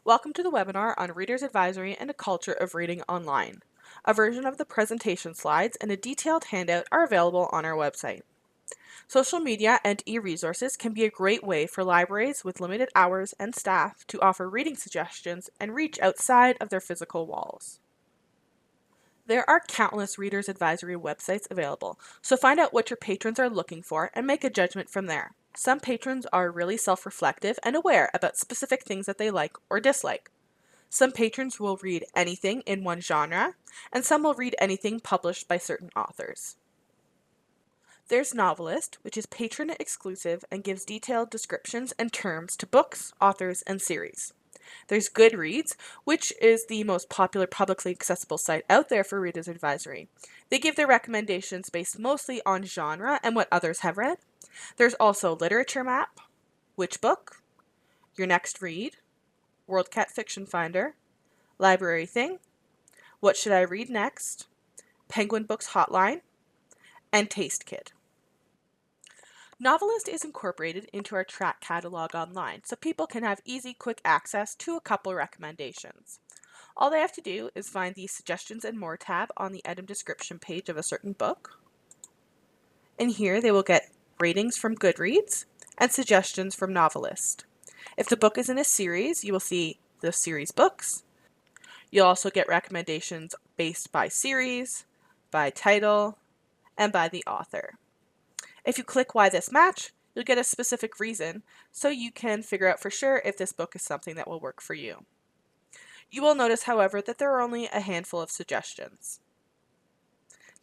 Welcome to the webinar on Reader's Advisory and a Culture of Reading Online. A version of the presentation slides and a detailed handout are available on our website. Social media and e-resources can be a great way for libraries with limited hours and staff to offer reading suggestions and reach outside of their physical walls. There are countless Reader's Advisory websites available, so find out what your patrons are looking for and make a judgment from there. Some patrons are really self-reflective and aware about specific things that they like or dislike. Some patrons will read anything in one genre, and some will read anything published by certain authors. There's Novelist, which is patron exclusive and gives detailed descriptions and terms to books, authors, and series. There's Goodreads, which is the most popular publicly accessible site out there for Reader's Advisory. They give their recommendations based mostly on genre and what others have read. There's also Literature Map, Which Book, Your Next Read, WorldCat Fiction Finder, Library Thing, What Should I Read Next, Penguin Books Hotline, and TasteKid. Novelist is incorporated into our track catalog online, so people can have easy, quick access to a couple recommendations. All they have to do is find the Suggestions and More tab on the item description page of a certain book. In here, they will get ratings from Goodreads and suggestions from Novelist. If the book is in a series, you will see the series books. You'll also get recommendations based by series, by title, and by the author. If you click Why This Match, you'll get a specific reason, so you can figure out for sure if this book is something that will work for you. You will notice, however, that there are only a handful of suggestions.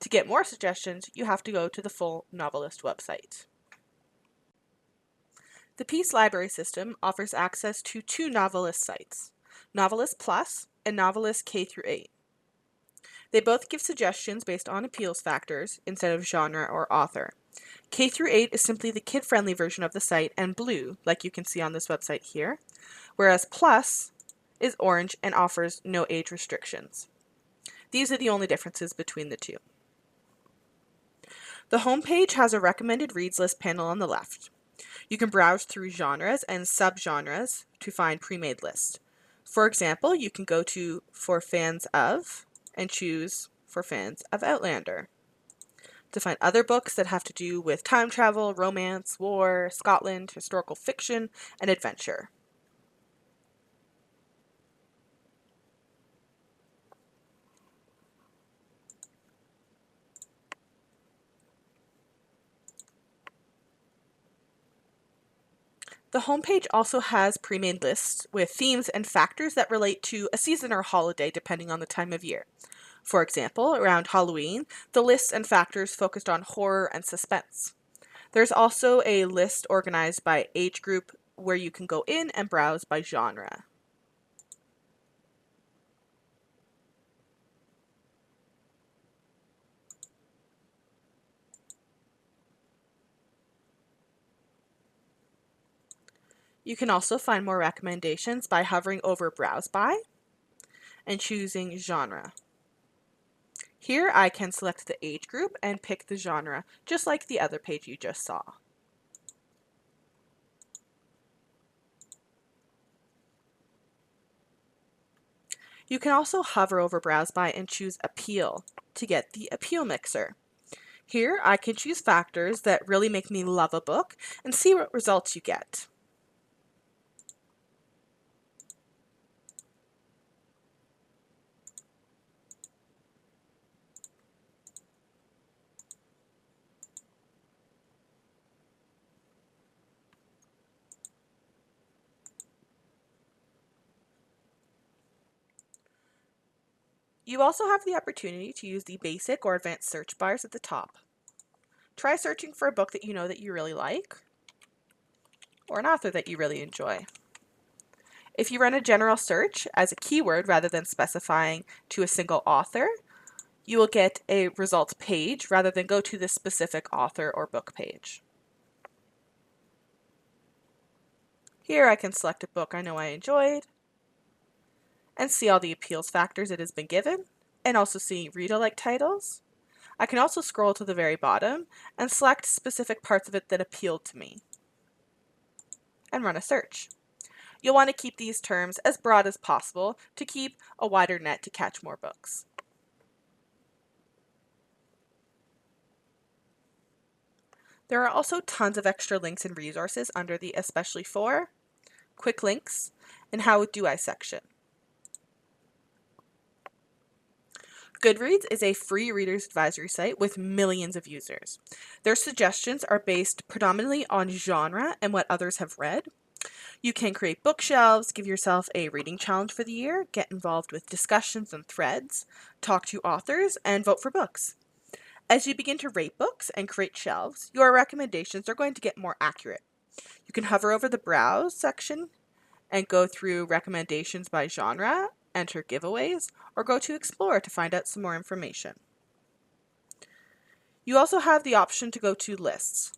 To get more suggestions, you have to go to the full Novelist website. The Peace Library System offers access to two Novelist sites, Novelist Plus and Novelist K-8. They both give suggestions based on appeals factors instead of genre or author. K-8 is simply the kid-friendly version of the site and blue, like you can see on this website here, whereas Plus is orange and offers no age restrictions. These are the only differences between the two. The homepage has a recommended reads list panel on the left. You can browse through genres and subgenres to find pre-made lists. For example, you can go to For Fans Of and choose For Fans of Outlander. To find other books that have to do with time travel, romance, war, Scotland, historical fiction, and adventure. The homepage also has pre-made lists with themes and factors that relate to a season or holiday depending on the time of year. For example, around Halloween, the lists and factors focused on horror and suspense. There's also a list organized by age group where you can go in and browse by genre. You can also find more recommendations by hovering over Browse By and choosing Genre. Here I can select the age group and pick the genre, just like the other page you just saw. You can also hover over Browse By and choose Appeal to get the Appeal Mixer. Here I can choose factors that really make me love a book and see what results you get. You also have the opportunity to use the basic or advanced search bars at the top. Try searching for a book that you know that you really like, or an author that you really enjoy. If you run a general search as a keyword rather than specifying to a single author, you will get a results page rather than go to the specific author or book page. Here I can select a book I know I enjoyed and see all the appeals factors it has been given, and also see read-alike titles. I can also scroll to the very bottom and select specific parts of it that appealed to me and run a search. You'll want to keep these terms as broad as possible to keep a wider net to catch more books. There are also tons of extra links and resources under the Especially For, Quick Links, and How Do I section. Goodreads is a free reader's advisory site with millions of users. Their suggestions are based predominantly on genre and what others have read. You can create bookshelves, give yourself a reading challenge for the year, get involved with discussions and threads, talk to authors, and vote for books. As you begin to rate books and create shelves, your recommendations are going to get more accurate. You can hover over the Browse section and go through recommendations by genre, enter giveaways, or go to Explore to find out some more information. You also have the option to go to Lists.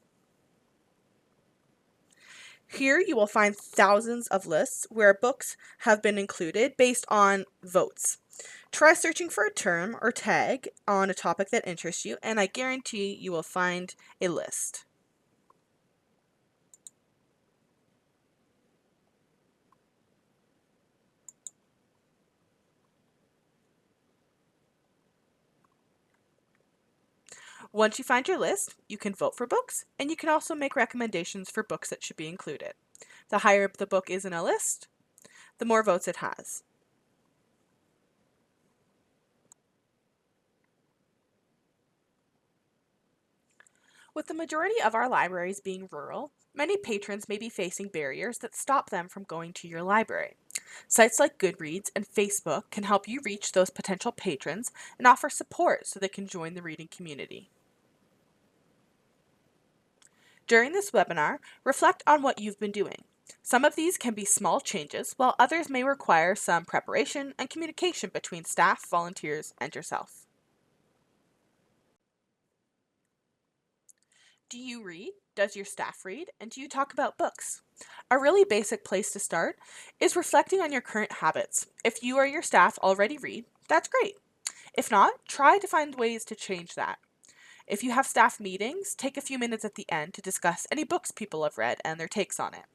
Here you will find thousands of lists where books have been included based on votes. Try searching for a term or tag on a topic that interests you, and I guarantee you will find a list. Once you find your list, you can vote for books, and you can also make recommendations for books that should be included. The higher up the book is in a list, the more votes it has. With the majority of our libraries being rural, many patrons may be facing barriers that stop them from going to your library. Sites like Goodreads and Facebook can help you reach those potential patrons and offer support so they can join the reading community. During this webinar, reflect on what you've been doing. Some of these can be small changes, while others may require some preparation and communication between staff, volunteers, and yourself. Do you read? Does your staff read? And do you talk about books? A really basic place to start is reflecting on your current habits. If you or your staff already read, that's great. If not, try to find ways to change that. If you have staff meetings, take a few minutes at the end to discuss any books people have read and their takes on it.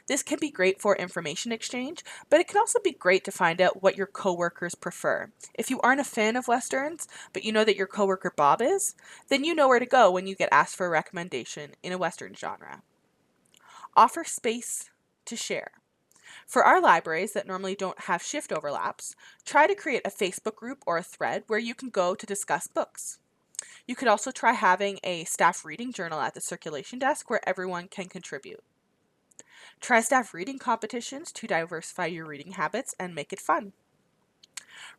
This can be great for information exchange, but it can also be great to find out what your coworkers prefer. If you aren't a fan of Westerns, but you know that your coworker Bob is, then you know where to go when you get asked for a recommendation in a Western genre. Offer space to share. For our libraries that normally don't have shift overlaps, try to create a Facebook group or a thread where you can go to discuss books. You could also try having a staff reading journal at the circulation desk where everyone can contribute. Try staff reading competitions to diversify your reading habits and make it fun.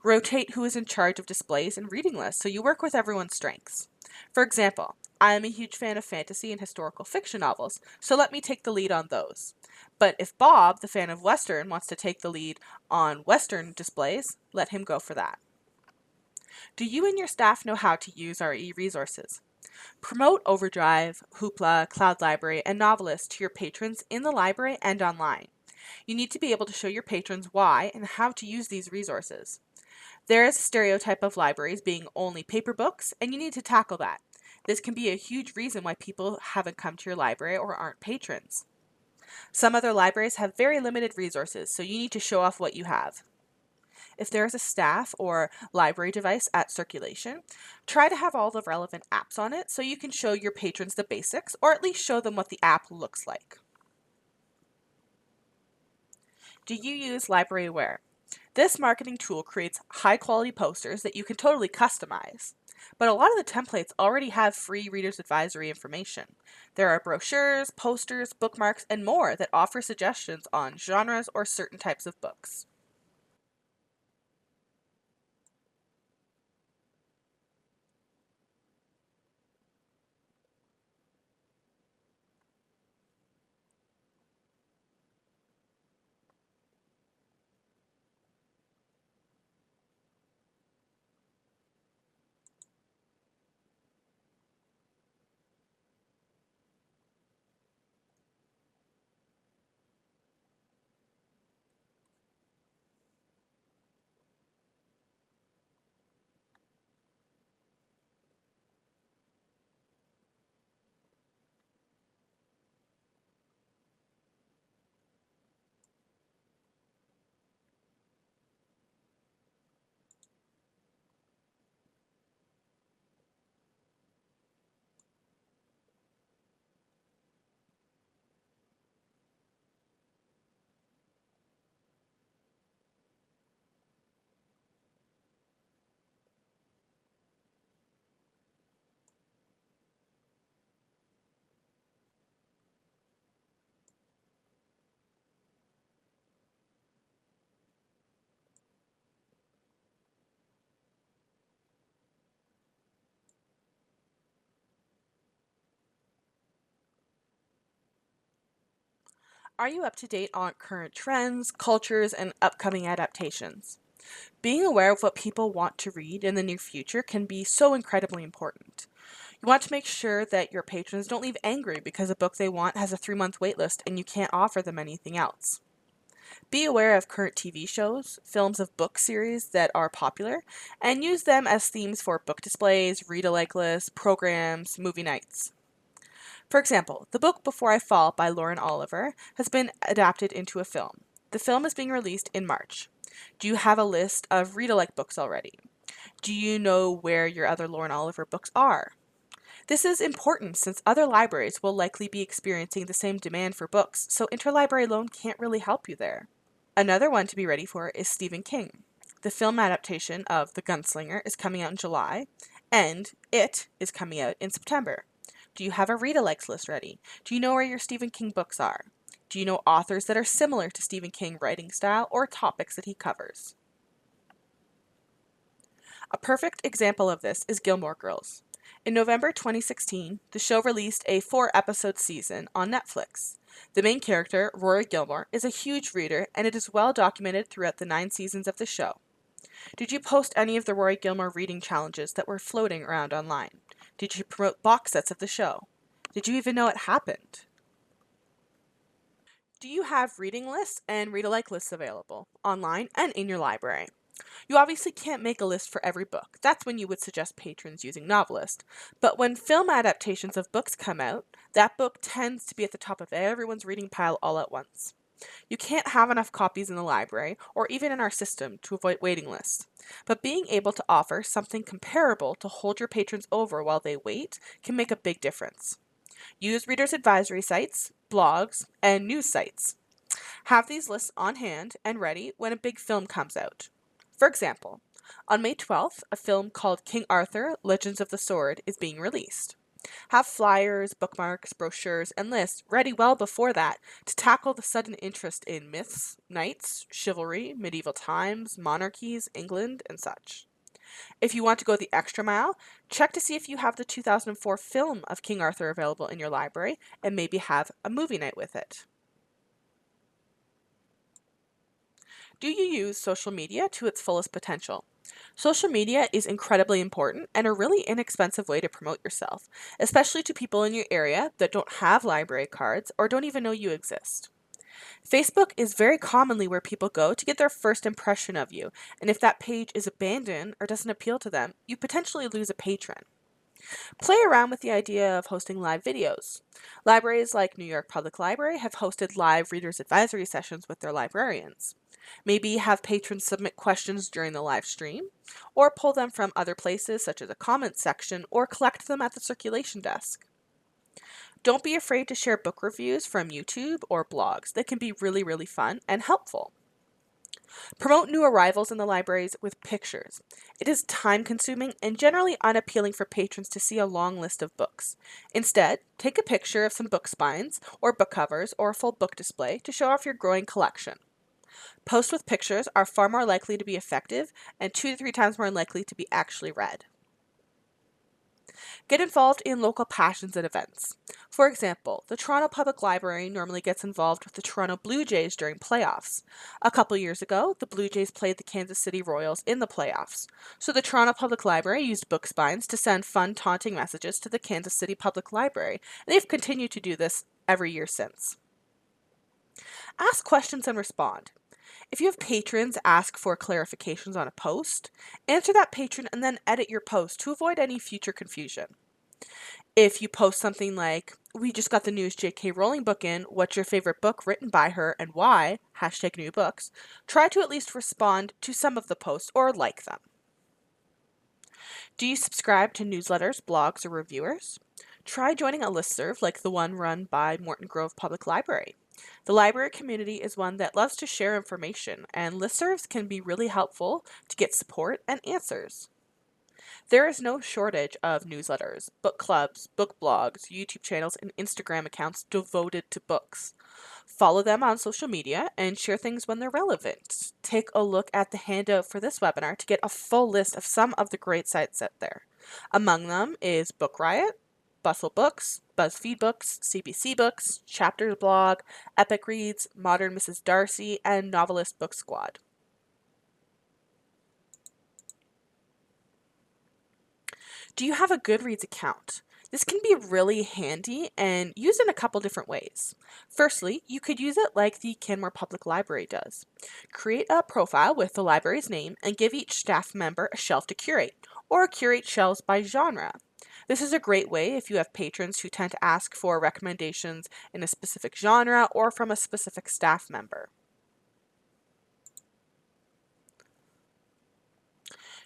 Rotate who is in charge of displays and reading lists so you work with everyone's strengths. For example, I am a huge fan of fantasy and historical fiction novels, so let me take the lead on those. But if Bob, the fan of Western, wants to take the lead on Western displays, let him go for that. Do you and your staff know how to use our e-resources? Promote Overdrive, Hoopla, Cloud Library, and Novelist to your patrons in the library and online. You need to be able to show your patrons why and how to use these resources. There is a stereotype of libraries being only paper books, and you need to tackle that. This can be a huge reason why people haven't come to your library or aren't patrons. Some other libraries have very limited resources, so you need to show off what you have. If there is a staff or library device at circulation, try to have all the relevant apps on it so you can show your patrons the basics or at least show them what the app looks like. Do you use LibraryAware? This marketing tool creates high quality posters that you can totally customize. But a lot of the templates already have free reader's advisory information. There are brochures, posters, bookmarks, and more that offer suggestions on genres or certain types of books. Are you up to date on current trends, cultures, and upcoming adaptations? Being aware of what people want to read in the near future can be so incredibly important. You want to make sure that your patrons don't leave angry because a book they want has a 3-month waitlist and you can't offer them anything else. Be aware of current TV shows, films of book series that are popular, and use them as themes for book displays, read-alike lists, programs, movie nights. For example, the book Before I Fall by Lauren Oliver has been adapted into a film. The film is being released in March. Do you have a list of read-alike books already? Do you know where your other Lauren Oliver books are? This is important since other libraries will likely be experiencing the same demand for books, so interlibrary loan can't really help you there. Another one to be ready for is Stephen King. The film adaptation of The Gunslinger is coming out in July, and It is coming out in September. Do you have a read-alikes list ready? Do you know where your Stephen King books are? Do you know authors that are similar to Stephen King writing style or topics that he covers? A perfect example of this is Gilmore Girls. In November 2016, the show released a 4-episode season on Netflix. The main character, Rory Gilmore, is a huge reader, and it is well documented throughout the 9 seasons of the show. Did you post any of the Rory Gilmore reading challenges that were floating around online? Did you promote box sets of the show? Did you even know it happened? Do you have reading lists and read-alike lists available, online and in your library? You obviously can't make a list for every book. That's when you would suggest patrons using Novelist. But when film adaptations of books come out, that book tends to be at the top of everyone's reading pile all at once. You can't have enough copies in the library or even in our system to avoid waiting lists. But being able to offer something comparable to hold your patrons over while they wait can make a big difference. Use readers' advisory sites, blogs, and news sites. Have these lists on hand and ready when a big film comes out. For example, on May 12th, a film called King Arthur, Legends of the Sword is being released. Have flyers, bookmarks, brochures, and lists ready well before that to tackle the sudden interest in myths, knights, chivalry, medieval times, monarchies, England, and such. If you want to go the extra mile, check to see if you have the 2004 film of King Arthur available in your library and maybe have a movie night with it. Do you use social media to its fullest potential? Social media is incredibly important and a really inexpensive way to promote yourself, especially to people in your area that don't have library cards or don't even know you exist. Facebook is very commonly where people go to get their first impression of you, and if that page is abandoned or doesn't appeal to them, you potentially lose a patron. Play around with the idea of hosting live videos. Libraries like New York Public Library have hosted live readers' advisory sessions with their librarians. Maybe have patrons submit questions during the live stream, or pull them from other places such as a comments section, or collect them at the circulation desk. Don't be afraid to share book reviews from YouTube or blogs. They can be really fun and helpful. Promote new arrivals in the libraries with pictures. It is time-consuming and generally unappealing for patrons to see a long list of books. Instead, take a picture of some book spines or book covers or a full book display to show off your growing collection. Posts with pictures are far more likely to be effective and 2 to 3 times more likely to be actually read. Get involved in local passions and events. For example, the Toronto Public Library normally gets involved with the Toronto Blue Jays during playoffs. A couple years ago, the Blue Jays played the Kansas City Royals in the playoffs, so the Toronto Public Library used book spines to send fun, taunting messages to the Kansas City Public Library, and they've continued to do this every year since. Ask questions and respond. If you have patrons ask for clarifications on a post, answer that patron and then edit your post to avoid any future confusion. If you post something like, "We just got the newest J.K. Rowling book in, what's your favorite book written by her and why?" #new books, try to at least respond to some of the posts or like them. Do you subscribe to newsletters, blogs, or reviewers? Try joining a listserv like the one run by Morton Grove Public Library. The library community is one that loves to share information, and listservs can be really helpful to get support and answers. There is no shortage of newsletters, book clubs, book blogs, YouTube channels, and Instagram accounts devoted to books. Follow them on social media and share things when they're relevant. Take a look at the handout for this webinar to get a full list of some of the great sites out there. Among them is Book Riot, Bustle Books, BuzzFeed Books, CBC Books, Chapters Blog, Epic Reads, Modern Mrs. Darcy, and Novelist Book Squad. Do you have a Goodreads account? This can be really handy and used in a couple different ways. Firstly, you could use it like the Canmore Public Library does. Create a profile with the library's name and give each staff member a shelf to curate, or curate shelves by genre. This is a great way if you have patrons who tend to ask for recommendations in a specific genre or from a specific staff member.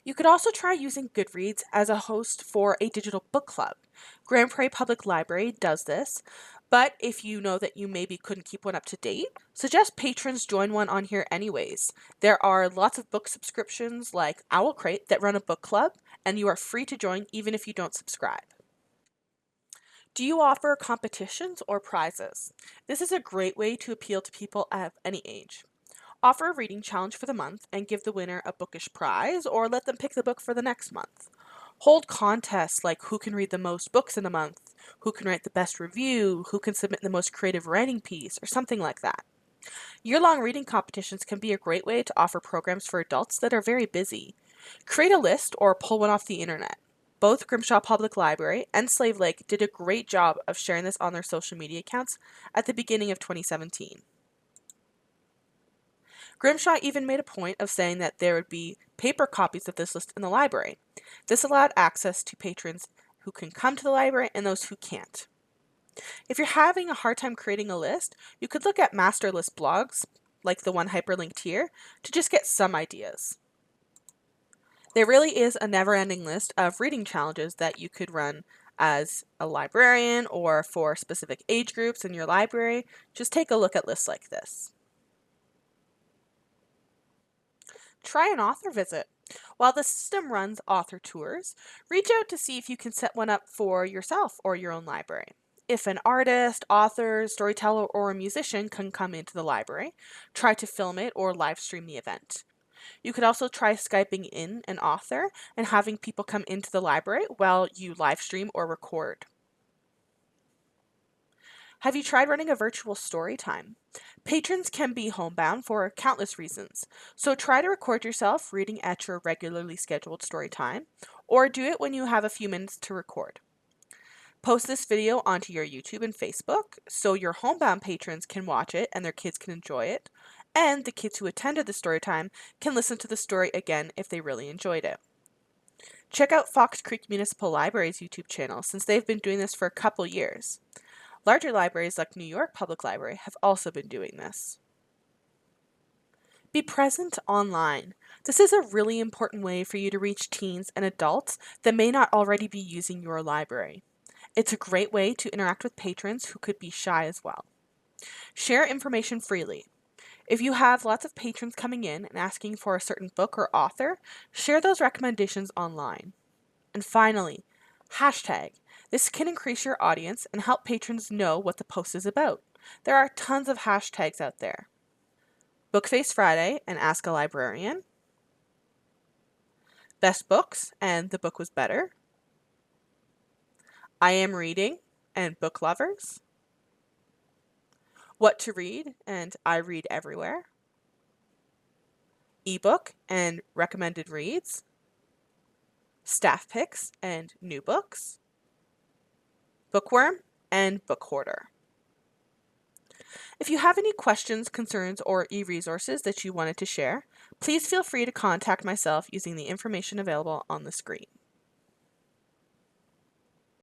You could also try using Goodreads as a host for a digital book club. Grand Prairie Public Library does this, but if you know that you maybe couldn't keep one up to date, suggest patrons join one on here anyways. There are lots of book subscriptions like Owl Crate that run a book club, and you are free to join even if you don't subscribe. Do you offer competitions or prizes? This is a great way to appeal to people of any age. Offer a reading challenge for the month and give the winner a bookish prize, or let them pick the book for the next month. Hold contests like who can read the most books in a month, who can write the best review, who can submit the most creative writing piece, or something like that. Year-long reading competitions can be a great way to offer programs for adults that are very busy. Create a list or pull one off the internet. Both Grimshaw Public Library and Slave Lake did a great job of sharing this on their social media accounts at the beginning of 2017. Grimshaw even made a point of saying that there would be paper copies of this list in the library. This allowed access to patrons who can come to the library and those who can't. If you're having a hard time creating a list, you could look at master list blogs, like the one hyperlinked here, to just get some ideas. There really is a never-ending list of reading challenges that you could run as a librarian or for specific age groups in your library. Just take a look at lists like this. Try an author visit. While the system runs author tours, reach out to see if you can set one up for yourself or your own library. If an artist, author, storyteller, or a musician can come into the library, try to film it or live stream the event. You could also try Skyping in an author and having people come into the library while you live stream or record. Have you tried running a virtual story time? Patrons can be homebound for countless reasons, so try to record yourself reading at your regularly scheduled story time, or do it when you have a few minutes to record. Post this video onto your YouTube and Facebook so your homebound patrons can watch it and their kids can enjoy it, and the kids who attended the story time can listen to the story again if they really enjoyed it. Check out Fox Creek Municipal Library's YouTube channel since they've been doing this for a couple years. Larger libraries like New York Public Library have also been doing this. Be present online. This is a really important way for you to reach teens and adults that may not already be using your library. It's a great way to interact with patrons who could be shy as well. Share information freely. If you have lots of patrons coming in and asking for a certain book or author, share those recommendations online. And finally, hashtag. This can increase your audience and help patrons know what the post is about. There are tons of hashtags out there. Bookface Friday and Ask a Librarian. Best Books and The Book Was Better. I Am Reading and Book Lovers. What to Read and I Read Everywhere. Ebook and Recommended Reads. Staff Picks and New Books. Bookworm and Book Hoarder. If you have any questions, concerns, or e-resources that you wanted to share, please feel free to contact myself using the information available on the screen.